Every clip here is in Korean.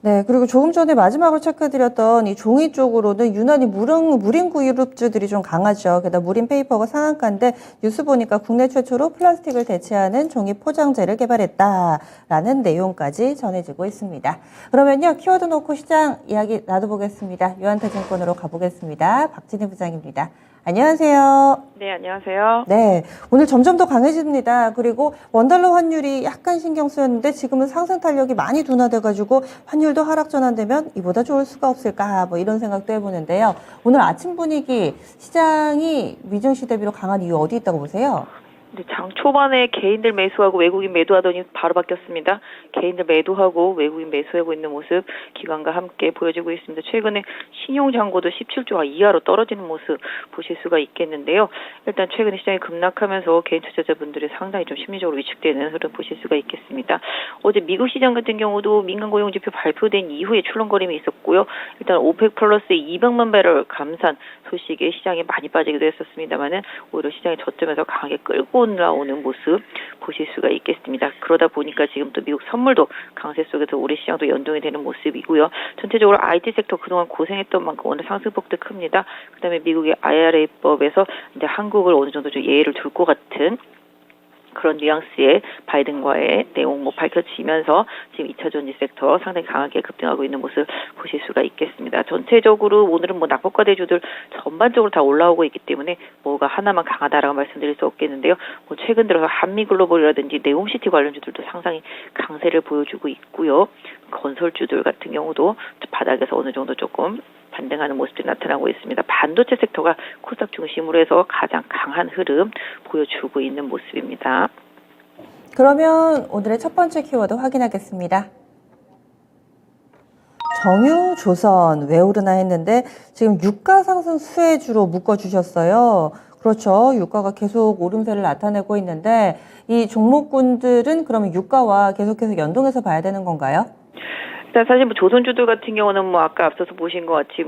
네, 그리고 조금 전에 마지막으로 체크해드렸던 이 종이 쪽으로는 유난히 무린 그룹주들이 좀 강하죠. 게다가 무린 페이퍼가 상한가인데 뉴스 보니까 국내 최초로 플라스틱을 대체하는 종이 포장재를 개발했다라는 내용까지 전해지고 있습니다. 그러면요, 키워드 놓고 시장 이야기 나눠보겠습니다. 유한타증권으로 가보겠습니다. 박진희 부장입니다. 안녕하세요. 네, 안녕하세요. 네, 오늘 점점 더 강해집니다. 그리고 원달러 환율이 약간 신경 쓰였는데 지금은 상승 탄력이 많이 둔화돼가지고 환율도 하락 전환되면 이보다 좋을 수가 없을까 뭐 이런 생각도 해보는데요. 오늘 아침 분위기 시장이 미증시 대비로 강한 이유 어디 있다고 보세요? 장 초반에 개인들 매수하고 외국인 매도하더니 바로 바뀌었습니다. 개인들 매도하고 외국인 매수하고 있는 모습 기관과 함께 보여지고 있습니다. 최근에 신용잔고도 17조가 이하로 떨어지는 모습 보실 수가 있겠는데요. 일단 최근에 시장이 급락하면서 개인 투자자분들이 상당히 좀 심리적으로 위축되는 흐름 보실 수가 있겠습니다. 어제 미국 시장 같은 경우도 민간 고용지표 발표된 이후에 출렁거림이 있었고요. 일단 오펙 플러스의 200만 배럴 감산 소식에 시장이 많이 빠지기도 했었습니다만은 오히려 시장이 저점에서 강하게 끌고 올라오는 모습 보실 수가 있겠습니다. 그러다 보니까 지금 또 미국 선물도 강세 속에서 올해 시장도 연동이 되는 모습이고요. 전체적으로 IT 섹터 그동안 고생했던 만큼 오늘 상승폭도 큽니다. 그다음에 미국의 IRA법에서 이제 한국을 어느 정도 좀 예외를 둘 것 같은 그런 뉘앙스의 바이든과의 내용 밝혀지면서 지금 2차 전지 섹터 상당히 강하게 급등하고 있는 모습 보실 수가 있겠습니다. 전체적으로 오늘은 낙폭과 대주들 전반적으로 다 올라오고 있기 때문에 뭐가 하나만 강하다라고 말씀드릴 수 없겠는데요. 최근 들어서 한미글로벌이라든지 네옴시티 관련주들도 상당히 강세를 보여주고 있고요. 건설주들 같은 경우도 바닥에서 어느 정도 조금 반등하는 모습이 나타나고 있습니다. 반도체 섹터가 코스닥 중심으로 해서 가장 강한 흐름 보여주고 있는 모습입니다. 그러면 오늘의 첫 번째 키워드 확인하겠습니다. 정유조선 왜 오르나 했는데 지금 유가 상승 수혜주로 묶어주셨어요. 그렇죠. 유가가 계속 오름세를 나타내고 있는데 이 종목군들은 그러면 유가와 계속해서 연동해서 봐야 되는 건가요? 일단 사실 조선주들 같은 경우는 아까 앞서서 보신 것 같이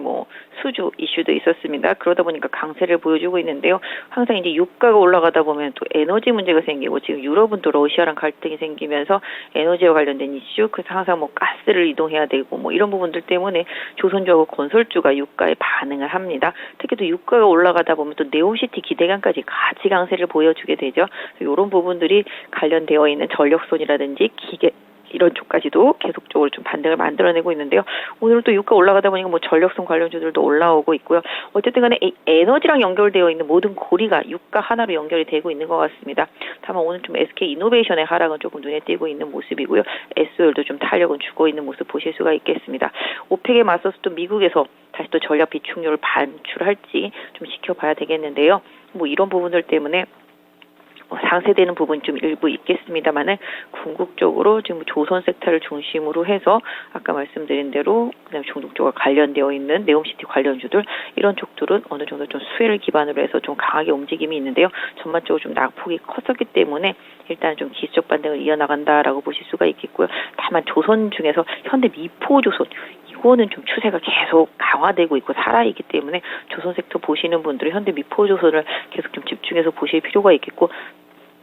수주 이슈도 있었습니다. 그러다 보니까 강세를 보여주고 있는데요. 항상 이제 유가가 올라가다 보면 또 에너지 문제가 생기고 지금 유럽은 또 러시아랑 갈등이 생기면서 에너지와 관련된 이슈, 그래서 항상 가스를 이동해야 되고 이런 부분들 때문에 조선주하고 건설주가 유가에 반응을 합니다. 특히 또 유가가 올라가다 보면 또 네옴시티 기대감까지 같이 강세를 보여주게 되죠. 이런 부분들이 관련되어 있는 전력선이라든지 기계 이런 쪽까지도 계속적으로 좀 반등을 만들어내고 있는데요. 오늘 또 유가 올라가다 보니까 전력선 관련주들도 올라오고 있고요. 어쨌든 간에 에너지랑 연결되어 있는 모든 고리가 유가 하나로 연결이 되고 있는 것 같습니다. 다만 오늘 좀 SK 이노베이션의 하락은 조금 눈에 띄고 있는 모습이고요. SOL도 좀 탄력은 주고 있는 모습 보실 수가 있겠습니다. 오펙에 맞서서 또 미국에서 다시 또 전략 비축률을 반출할지 좀 지켜봐야 되겠는데요. 이런 부분들 때문에 상쇄되는 부분이 좀 일부 있겠습니다만은 궁극적으로 지금 조선 섹터를 중심으로 해서 아까 말씀드린 대로 그다음에 중독적으로 관련되어 있는 네옴시티 관련주들 이런 쪽들은 어느 정도 좀 수혜를 기반으로 해서 좀 강하게 움직임이 있는데요. 전반적으로 좀 낙폭이 컸었기 때문에 일단 좀 기술적 반등을 이어나간다라고 보실 수가 있겠고요. 다만 조선 중에서 현대 미포조선 이거는 좀 추세가 계속 강화되고 있고 살아있기 때문에 조선 섹터 보시는 분들은 현대 미포조선을 계속 좀 집중해서 보실 필요가 있겠고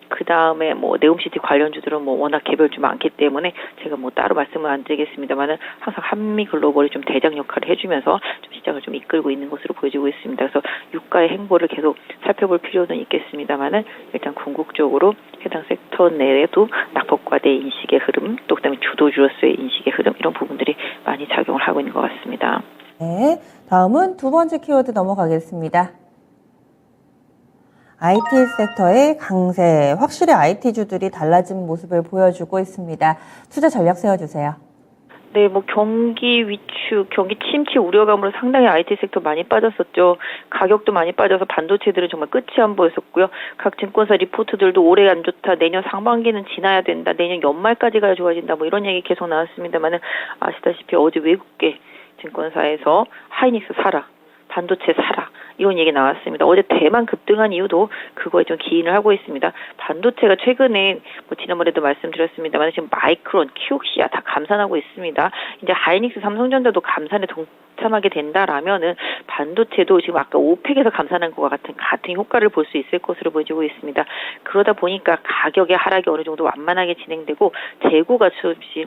그 다음에 네옴시티 관련주들은 워낙 개별주 많기 때문에 제가 따로 말씀을 안 드리겠습니다만은 항상 한미 글로벌이 좀 대장 역할을 해주면서 좀 시장을 좀 이끌고 있는 것으로 보여지고 있습니다. 그래서 유가의 행보를 계속 살펴볼 필요는 있겠습니다만은 일단 궁극적으로 해당 섹터 내에도 낙폭과대 인식의 흐름, 또 그다음에 주도주로서의 인식의 흐름 이런 부분들이 많이 작용을 하고 있는 것 같습니다. 네, 다음은 두 번째 키워드 넘어가겠습니다. IT 섹터의 강세, 확실히 IT주들이 달라진 모습을 보여주고 있습니다. 투자 전략 세워주세요. 네, 경기 위축, 경기 침체 우려감으로 상당히 IT 섹터 많이 빠졌었죠. 가격도 많이 빠져서 반도체들은 정말 끝이 안 보였었고요. 각 증권사 리포트들도 올해 안 좋다, 내년 상반기는 지나야 된다, 내년 연말까지 가야 좋아진다, 이런 얘기 계속 나왔습니다만은 아시다시피 어제 외국계 증권사에서 하이닉스 사라, 반도체 사라 이런 얘기 나왔습니다. 어제 대만 급등한 이유도 그거에 좀 기인을 하고 있습니다. 반도체가 최근에 지난번에도 말씀드렸습니다만 지금 마이크론, 키옥시아 다 감산하고 있습니다. 이제 하이닉스, 삼성전자도 감산에 나타나게 된다라면은 반도체도 지금 아까 오펙에서 감산한 것과 같은 효과를 볼 수 있을 것으로 보여지고 있습니다. 그러다 보니까 가격의 하락이 어느 정도 완만하게 진행되고 재고가 수없이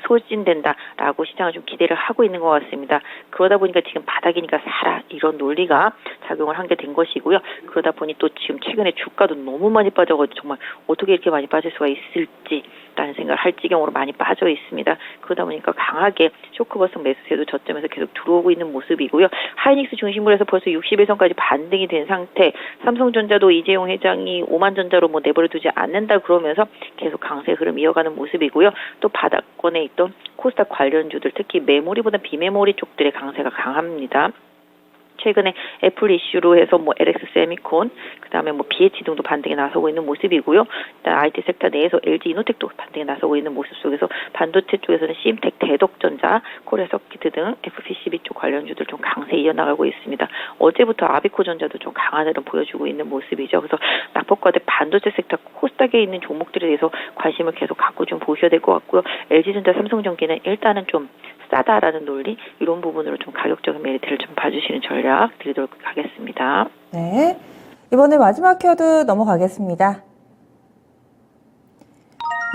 소진된다라고 시장을 좀 기대를 하고 있는 것 같습니다. 그러다 보니까 지금 바닥이니까 사라 이런 논리가 작용을 한 게 된 것이고요. 그러다 보니 또 지금 최근에 주가도 너무 많이 빠져가지고 정말 어떻게 이렇게 많이 빠질 수가 있을지라는 생각을 할 지경으로 많이 빠져 있습니다. 그러다 보니까 강하게 쇼크버스 매수세도 저점에서 계속 들어오고 있는 모습이고요. 하이닉스 중심으로 해서 벌써 60일선까지 반등이 된 상태. 삼성전자도 이재용 회장이 오만전자로 뭐 내버려 두지 않는다 그러면서 계속 강세 흐름 이어가는 모습이고요. 또 바닥권에 있던 코스닥 관련주들 특히 메모리보다 비메모리 쪽들의 강세가 강합니다. 최근에 애플 이슈로 해서 뭐 LX 세미콘, 그다음에 뭐 BH 등도 반등에 나서고 있는 모습이고요. 일단 IT 섹터 내에서 LG 이노텍도 반등에 나서고 있는 모습 속에서 반도체 쪽에서는 심텍, 대덕전자, 코리아서키트 등 FPCB 쪽 관련주들 좀 강세 이어나가고 있습니다. 어제부터 아비코전자도 좀 강한 흐름 보여주고 있는 모습이죠. 그래서 낙폭과대 반도체 섹터 코스닥에 있는 종목들에 대해서 관심을 계속 갖고 좀 보셔야 될 것 같고요. LG전자, 삼성전기는 일단은 좀 싸다라는 논리 이런 부분으로 좀 가격적인 메리트를 좀 봐주시는 전략 드리도록 하겠습니다. 네. 이번에 마지막 키워드 넘어가겠습니다.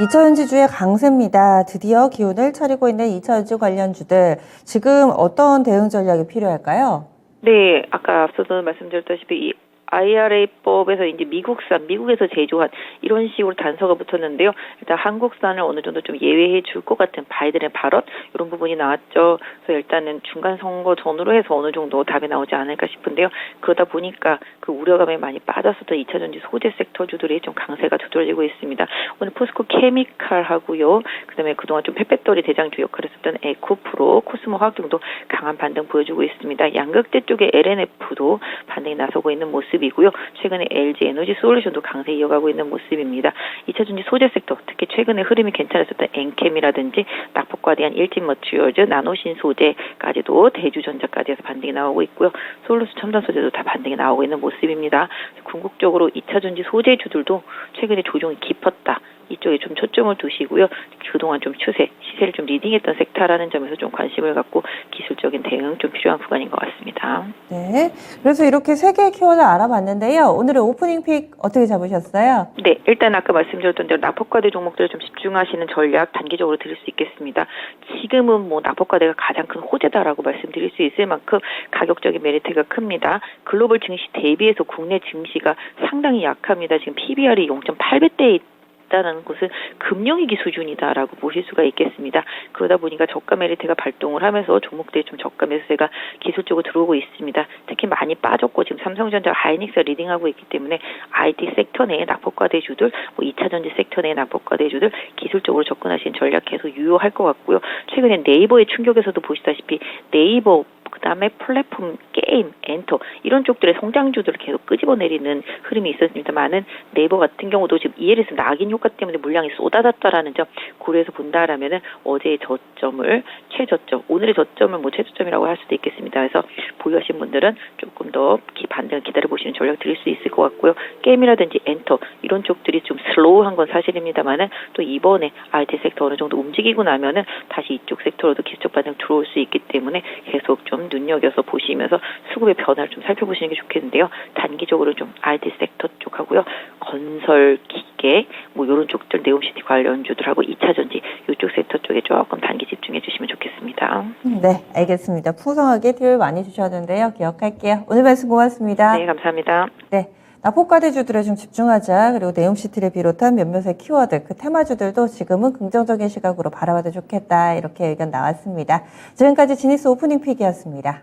2차전지주의 강세입니다. 드디어 기운을 차리고 있는 2차전지 관련주들. 지금 어떤 대응 전략이 필요할까요? 네, 아까 앞서도 말씀드렸다시피 이 IRA법에서 이제 미국에서 제조한 이런 식으로 단서가 붙었는데요. 일단 한국산을 어느 정도 좀 예외해 줄 것 같은 바이든의 발언 이런 부분이 나왔죠. 그래서 일단은 중간 선거 전후로 해서 어느 정도 답이 나오지 않을까 싶은데요. 그러다 보니까 그 우려감에 많이 빠졌었던 2차전지 소재 섹터주들이 좀 강세가 두드러지고 있습니다. 오늘 포스코 케미칼하고요. 그다음에 그동안 좀 펫배터리 대장주 역할을 했었던 에코프로, 코스모 화학 등도 강한 반등 보여주고 있습니다. 양극재 쪽에 LNF도 반등이 나서고 있는 모습 이고요. 최근에 LG 에너지 솔루션도 강세 이어가고 있는 모습입니다. 2차전지 소재 섹터, 특히 최근에 흐름이 괜찮았었던 엔캠이라든지 낙폭과대한 일진머티리얼즈, 나노신 소재까지도 대주전자까지 해서 반등이 나오고 있고요. 솔루스 첨단 소재도 다 반등이 나오고 있는 모습입니다. 궁극적으로 2차전지 소재주들도 최근에 조정이 깊었다. 이쪽에 좀 초점을 두시고요. 그동안 좀 시세를 좀 리딩했던 섹터라는 점에서 좀 관심을 갖고 기술적인 대응 좀 필요한 구간인 것 같습니다. 네. 그래서 이렇게 3개의 키워드 알아봤는데요. 오늘의 오프닝 픽 어떻게 잡으셨어요? 네, 일단 아까 말씀드렸던 대로 낙폭과대 종목들을 좀 집중하시는 전략 단기적으로 드릴 수 있겠습니다. 지금은 뭐 낙폭과대가 가장 큰 호재다라고 말씀드릴 수 있을 만큼 가격적인 메리트가 큽니다. 글로벌 증시 대비해서 국내 증시가 상당히 약합니다. 지금 PBR이 0.8배대에 있다는 것은 금융위기 수준이다라고 보실 수가 있겠습니다. 그러다 보니까 저가 메리트가 발동을 하면서 종목들이 좀 저가 매수세가 기술적으로 들어오고 있습니다. 특히 많이 빠졌고 지금 삼성전자, 하이닉스가 리딩하고 있기 때문에 IT 섹터 내의 낙폭과대주들, 뭐 2차전지 섹터 내의 낙폭과대주들 기술적으로 접근하시는 전략 계속 유효할 것 같고요. 최근에 네이버의 충격에서도 보시다시피 네이버 그다음에 플랫폼, 게임, 엔터 이런 쪽들의 성장주들을 계속 끄집어내리는 흐름이 있었습니다만은 네이버 같은 경우도 지금 ELS 낙인 효과 때문에 물량이 쏟아졌다라는 점 고려해서 본다라면은 어제의 저점을 최저점, 오늘의 저점을 뭐 최저점이라고 할 수도 있겠습니다. 그래서 보유하신 분들은 조금 더 반등을 기다려 보시는 전략 드릴 수 있을 것 같고요. 게임이라든지 엔터 이런 쪽들이 좀 슬로우한 건 사실입니다만은 또 이번에 IT 섹터 어느 정도 움직이고 나면은 다시 이쪽 섹터로도 기술적 반등 들어올 수 있기 때문에 계속 좀 눈여겨서 보시면서 수급의 변화를 좀 살펴보시는 게 좋겠는데요. 단기적으로 좀 IT 섹터 쪽하고요. 건설, 기계 뭐 이런 쪽들 네옴시티 관련주들하고 2차전지 이쪽 섹터 쪽에 조금 단기 집중해 주시면 좋겠습니다. 네, 알겠습니다. 풍성하게 팁을 많이 주셨는데요. 기억할게요. 오늘 말씀 고맙습니다. 네, 감사합니다. 네. 낙폭과대주들에 좀 집중하자. 그리고 네옴시티를 비롯한 몇몇의 키워드, 그 테마주들도 지금은 긍정적인 시각으로 바라봐도 좋겠다. 이렇게 의견 나왔습니다. 지금까지 지니스 오프닝 픽이었습니다.